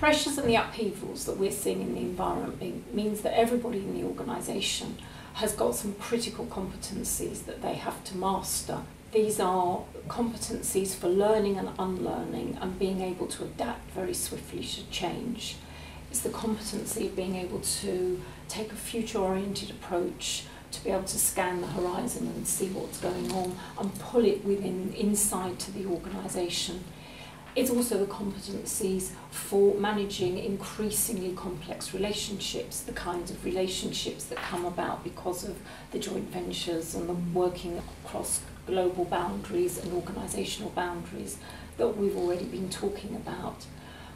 pressures and the upheavals that we're seeing in the environment means that everybody in the organisation has got some critical competencies that they have to master. These are competencies for learning and unlearning and being able to adapt very swiftly to change. It's the competency of being able to take a future-oriented approach, to be able to scan the horizon and see what's going on and pull it inside to the organisation. It's also the competencies for managing increasingly complex relationships, the kinds of relationships that come about because of the joint ventures and the working across global boundaries and organisational boundaries that we've already been talking about.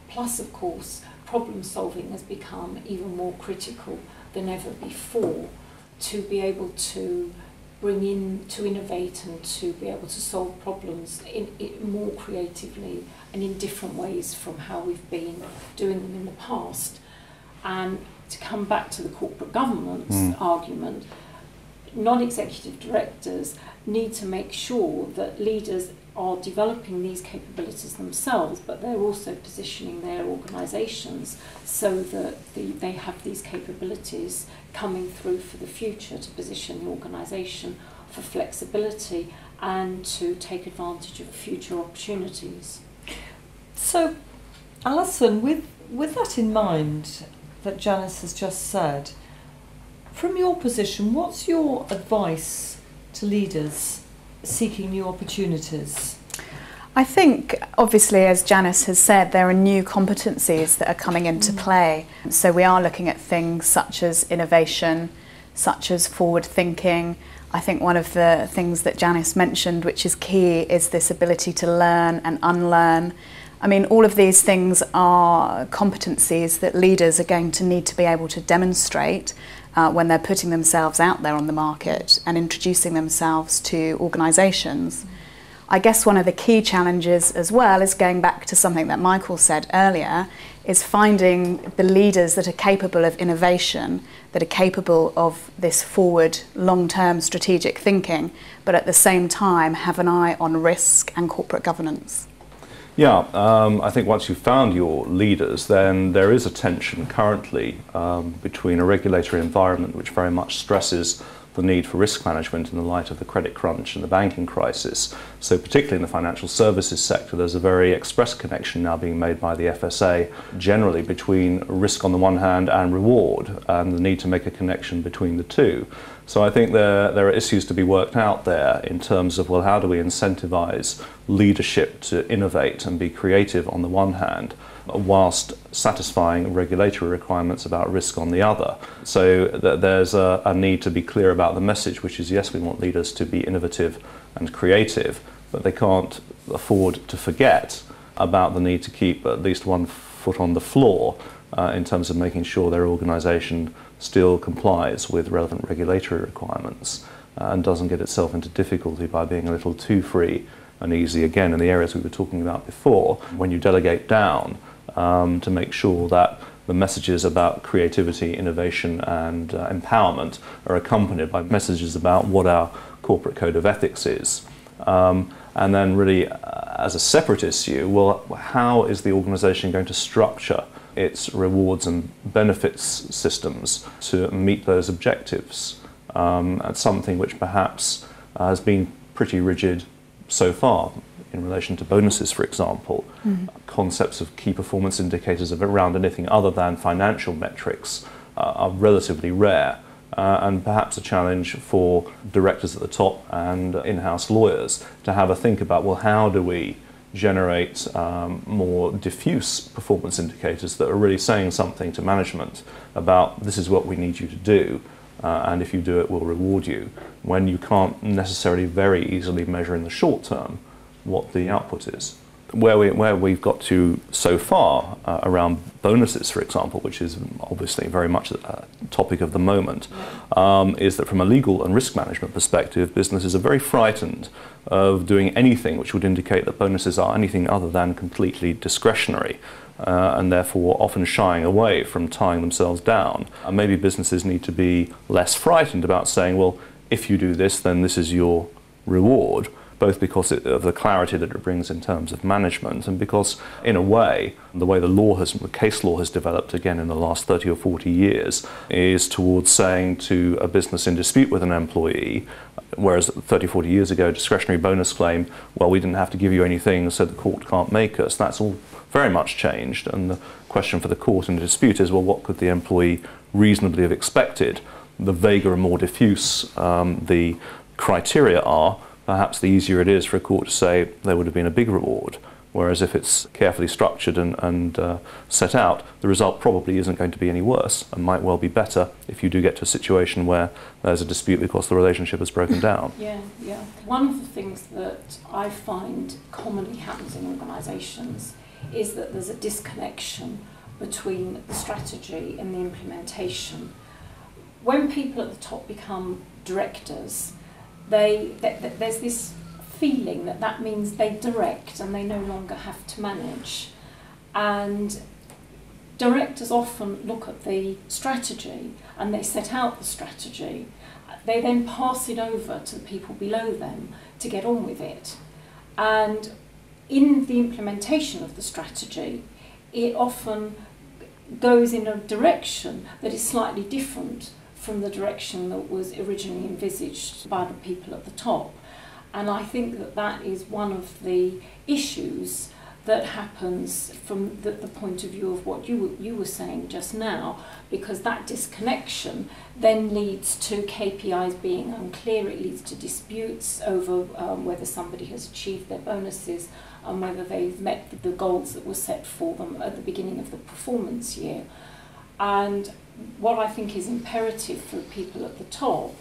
Plus, of course, problem solving has become even more critical than ever before, to be able to bring in, to innovate and to be able to solve problems in more creatively and in different ways from how we've been doing them in the past. And to come back to the corporate governance argument, non-executive directors need to make sure that leaders are developing these capabilities themselves, but they're also positioning their organisations so that they have these capabilities coming through for the future to position the organisation for flexibility and to take advantage of future opportunities. So, Alison, with that in mind that Janice has just said, from your position, what's your advice to leaders seeking new opportunities? I think, obviously, as Janice has said, there are new competencies that are coming into play. So we are looking at things such as innovation, such as forward thinking. I think one of the things that Janice mentioned, which is key, is this ability to learn and unlearn. I mean, all of these things are competencies that leaders are going to need to be able to demonstrate when they're putting themselves out there on the market and introducing themselves to organisations. I guess one of the key challenges as well is going back to something that Michael said earlier, is finding the leaders that are capable of innovation, that are capable of this forward, long-term strategic thinking, but at the same time have an eye on risk and corporate governance. Yeah, I think once you've found your leaders, then there is a tension currently between a regulatory environment which very much stresses the need for risk management in the light of the credit crunch and the banking crisis. So particularly in the financial services sector, there's a very express connection now being made by the FSA generally between risk on the one hand and reward, and the need to make a connection between the two. So I think there are issues to be worked out there in terms of, well, how do we incentivize leadership to innovate and be creative on the one hand, whilst satisfying regulatory requirements about risk on the other. So that there's a need to be clear about the message, which is, yes, we want leaders to be innovative and creative, but they can't afford to forget about the need to keep at least one foot on the floor in terms of making sure their organisation still complies with relevant regulatory requirements and doesn't get itself into difficulty by being a little too free and easy, again, in the areas we were talking about before, when you delegate down to make sure that the messages about creativity, innovation and empowerment are accompanied by messages about what our corporate code of ethics is. And then really, as a separate issue, well, how is the organisation going to structure its rewards and benefits systems to meet those objectives? That's something which perhaps has been pretty rigid so far in relation to bonuses, for example. Concepts of key performance indicators around anything other than financial metrics are relatively rare, and perhaps a challenge for directors at the top and in-house lawyers to have a think about, well, how do we generate more diffuse performance indicators that are really saying something to management about, this is what we need you to do, and if you do it, we'll reward you, when you can't necessarily very easily measure in the short term what the output is. Where we've got to so far around bonuses, for example, which is obviously very much a topic of the moment, is that from a legal and risk management perspective, businesses are very frightened of doing anything which would indicate that bonuses are anything other than completely discretionary, and therefore often shying away from tying themselves down. And maybe businesses need to be less frightened about saying, well, if you do this, then this is your reward, both because of the clarity that it brings in terms of management, and because, in a way, the case law has developed again in the last 30 or 40 years is towards saying to a business in dispute with an employee, whereas 30, 40 years ago, discretionary bonus claim, well, we didn't have to give you anything, so the court can't make us. That's all very much changed, and the question for the court in a dispute is, well, what could the employee reasonably have expected? The vaguer and more diffuse the criteria are, perhaps the easier it is for a court to say there would have been a big reward. Whereas if it's carefully structured and set out, the result probably isn't going to be any worse and might well be better if you do get to a situation where there's a dispute because the relationship has broken down. Yeah. One of the things that I find commonly happens in organisations is that there's a disconnection between the strategy and the implementation. When people at the top become directors, there's this feeling that means they direct and they no longer have to manage. And directors often look at the strategy and they set out the strategy. They then pass it over to the people below them to get on with it. And in the implementation of the strategy, it often goes in a direction that is slightly different from the direction that was originally envisaged by the people at the top. And I think that is one of the issues that happens from the point of view of what you were saying just now, because that disconnection then leads to KPIs being unclear. It leads to disputes over whether somebody has achieved their bonuses and whether they've met the goals that were set for them at the beginning of the performance year. And what I think is imperative for people at the top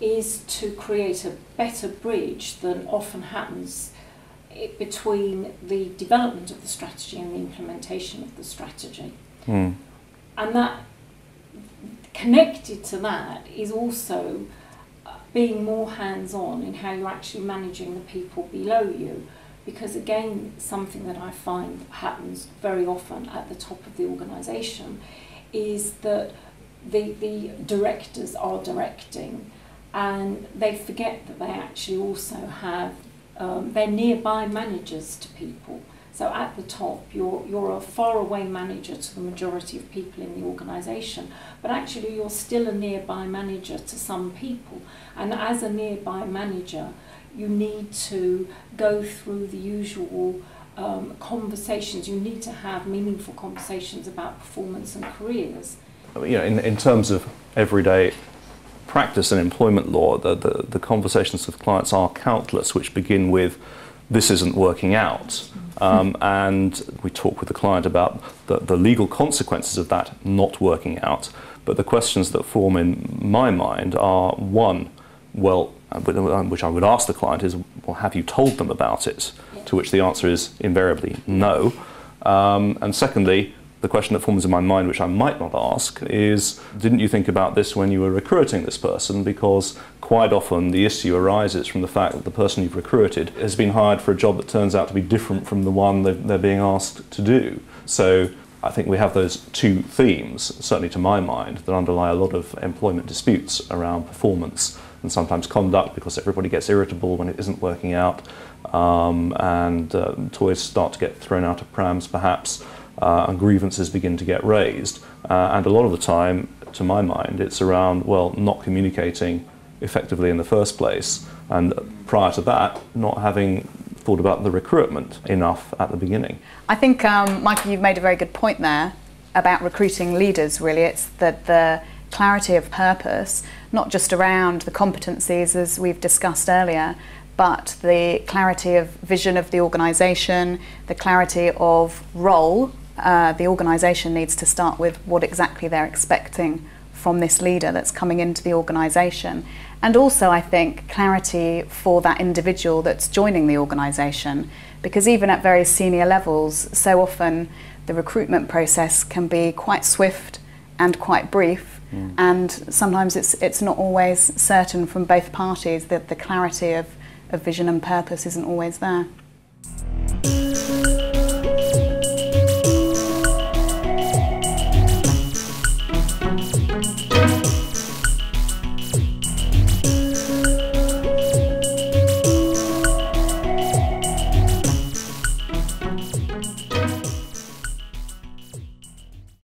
is to create a better bridge than often happens between the development of the strategy and the implementation of the strategy. And that, connected to that, is also being more hands-on in how you're actually managing the people below you. Because again, something that I find happens very often at the top of the organisation is that the directors are directing and they forget that they actually also have they're nearby managers to people. So at the top, you're a faraway manager to the majority of people in the organisation, but actually you're still a nearby manager to some people. And as a nearby manager, you need to go through the usual conversations. You need to have meaningful conversations about performance and careers. You know, in terms of everyday practice in employment law, the conversations with clients are countless, which begin with, this isn't working out. And we talk with the client about the legal consequences of that not working out. But the questions that form in my mind are, one, well, which I would ask the client is, well, have you told them about it? To which the answer is invariably no. And secondly, the question that forms in my mind, which I might not ask, is, didn't you think about this when you were recruiting this person? Because quite often the issue arises from the fact that the person you've recruited has been hired for a job that turns out to be different from the one they're being asked to do. So I think we have those two themes, certainly to my mind, that underlie a lot of employment disputes around performance and sometimes conduct, because everybody gets irritable when it isn't working out, and toys start to get thrown out of prams perhaps, and grievances begin to get raised. And a lot of the time, to my mind, it's around, well, not communicating effectively in the first place, and prior to that, not having thought about the recruitment enough at the beginning. I think, Michael, you've made a very good point there about recruiting leaders, really. It's that the clarity of purpose, not just around the competencies as we've discussed earlier, but the clarity of vision of the organisation, the clarity of role. The organisation needs to start with what exactly they're expecting from this leader that's coming into the organisation. And also, I think, clarity for that individual that's joining the organisation, because even at very senior levels, so often the recruitment process can be quite swift and quite brief, and sometimes it's not always certain from both parties that the clarity of vision and purpose isn't always there.